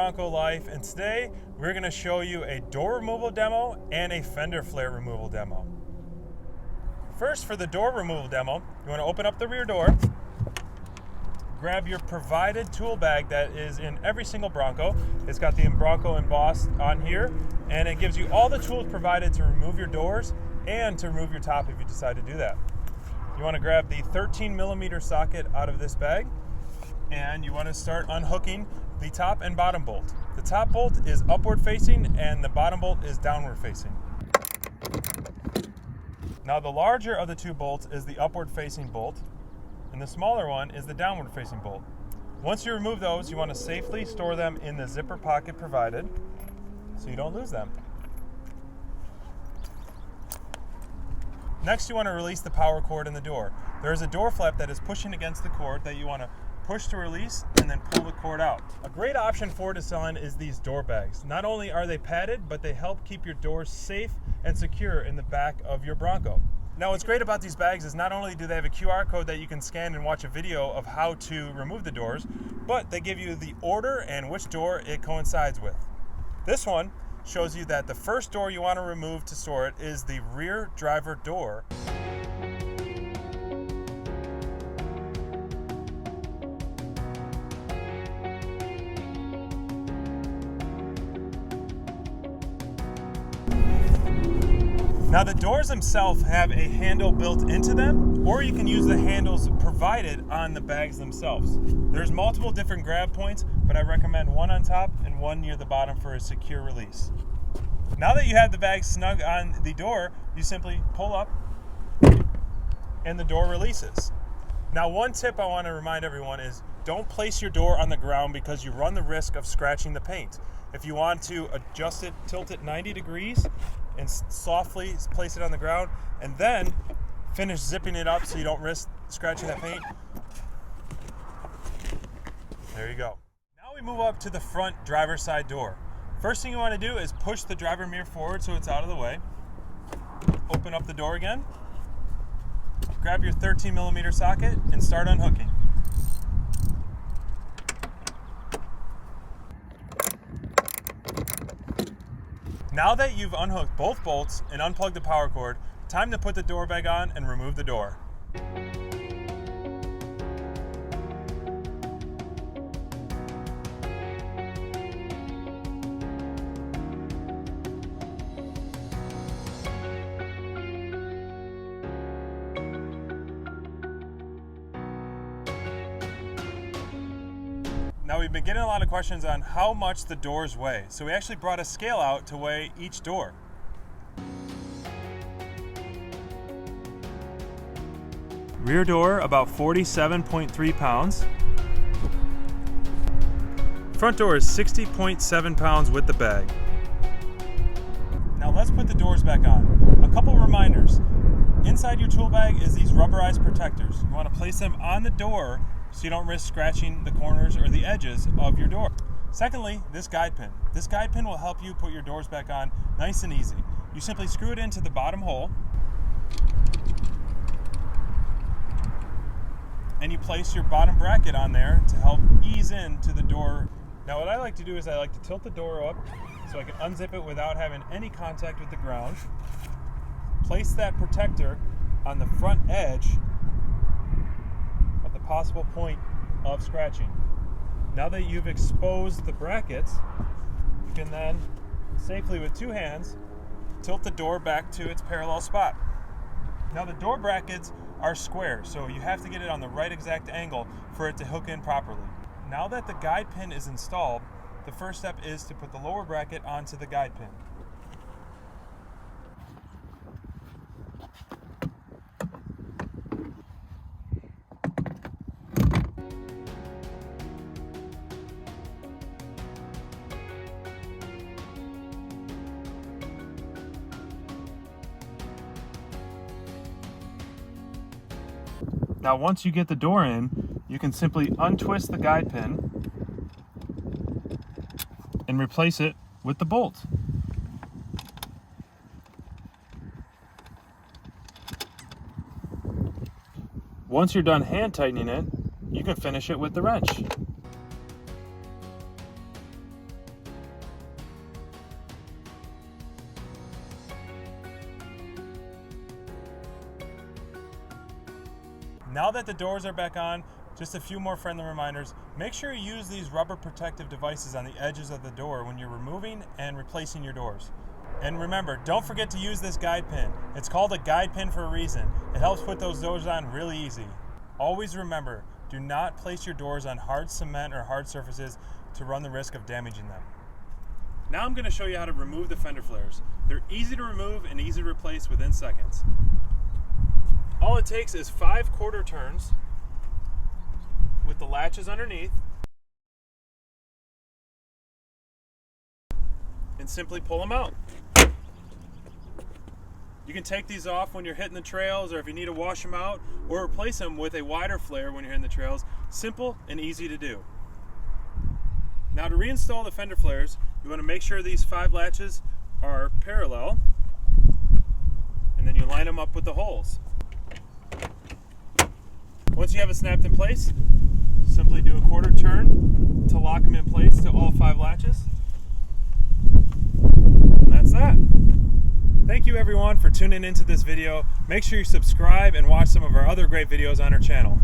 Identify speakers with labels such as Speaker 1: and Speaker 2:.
Speaker 1: Bronco life, and today we're going to show you a door removal demo and a fender flare removal demo. First, for the door removal demo, you want to open up the rear door, grab your provided tool bag that is in every single Bronco. It's got the Bronco embossed on here, and it gives you all the tools provided to remove your doors and to remove your top if you decide to do that. You want to grab the 13mm socket out of this bag, and you want to start unhooking the top and bottom bolt. The top bolt is upward facing and the bottom bolt is downward facing. Now the larger of the two bolts is the upward facing bolt, and the smaller one is the downward facing bolt. Once you remove those, you want to safely store them in the zipper pocket provided so you don't lose them. Next, you want to release the power cord in the door. There is a door flap that is pushing against the cord that you want to push to release and then pull the cord out. A great option for design is these door bags. Not only are they padded, but they help keep your doors safe and secure in the back of your Bronco. Now, what's great about these bags is not only do they have a QR code that you can scan and watch a video of how to remove the doors, but they give you the order and which door it coincides with. This one shows you that the first door you want to remove to store it is the rear driver door. Now the doors themselves have a handle built into them, or you can use the handles provided on the bags themselves. There's multiple different grab points, but I recommend one on top and one near the bottom for a secure release. Now that you have the bag snug on the door, you simply pull up and the door releases. Now, one tip I want to remind everyone is don't place your door on the ground because you run the risk of scratching the paint. If you want to adjust it, tilt it 90 degrees and softly place it on the ground and then finish zipping it up so you don't risk scratching that paint. There you go. Now we move up to the front driver's side door. First thing you want to do is push the driver mirror forward so it's out of the way. Open up the door again. Grab your 13mm socket and start unhooking. Now that you've unhooked both bolts and unplugged the power cord, time to put the door bag on and remove the door. Now, we've been getting a lot of questions on how much the doors weigh, so we actually brought a scale out to weigh each door. Rear door about 47.3 pounds. Front door is 60.7 pounds with the bag. Now let's put the doors back on. A couple reminders. Inside your tool bag is these rubberized protectors. You want to place them on the door so you don't risk scratching the corners or the edges of your door. Secondly, this guide pin. This guide pin will help you put your doors back on nice and easy. You simply screw it into the bottom hole and you place your bottom bracket on there to help ease into the door. Now what I like to do is I like to tilt the door up so I can unzip it without having any contact with the ground. Place that protector on the front edge of the possible point of scratching. Now that you've exposed the brackets, you can then safely with two hands tilt the door back to its parallel spot. Now the door brackets are square, so you have to get it on the right exact angle for it to hook in properly. Now that the guide pin is installed, the first step is to put the lower bracket onto the guide pin. Now once you get the door in, you can simply untwist the guide pin and replace it with the bolt. Once you're done hand tightening it, you can finish it with the wrench. Now that the doors are back on, just a few more friendly reminders. Make sure you use these rubber protective devices on the edges of the door when you're removing and replacing your doors. And remember, don't forget to use this guide pin. It's called a guide pin for a reason. It helps put those doors on really easy. Always remember, do not place your doors on hard cement or hard surfaces to run the risk of damaging them. Now I'm going to show you how to remove the fender flares. They're easy to remove and easy to replace within seconds. All it takes is 5 quarter turns with the latches underneath, and simply pull them out. You can take these off when you're hitting the trails, or if you need to wash them out, or replace them with a wider flare when you're hitting the trails. Simple and easy to do. Now to reinstall the fender flares, you want to make sure these 5 latches are parallel, and then you line them up with the holes. Once you have it snapped in place, simply do a quarter turn to lock them in place to all 5 latches. And that's that. Thank you everyone for tuning into this video. Make sure you subscribe and watch some of our other great videos on our channel.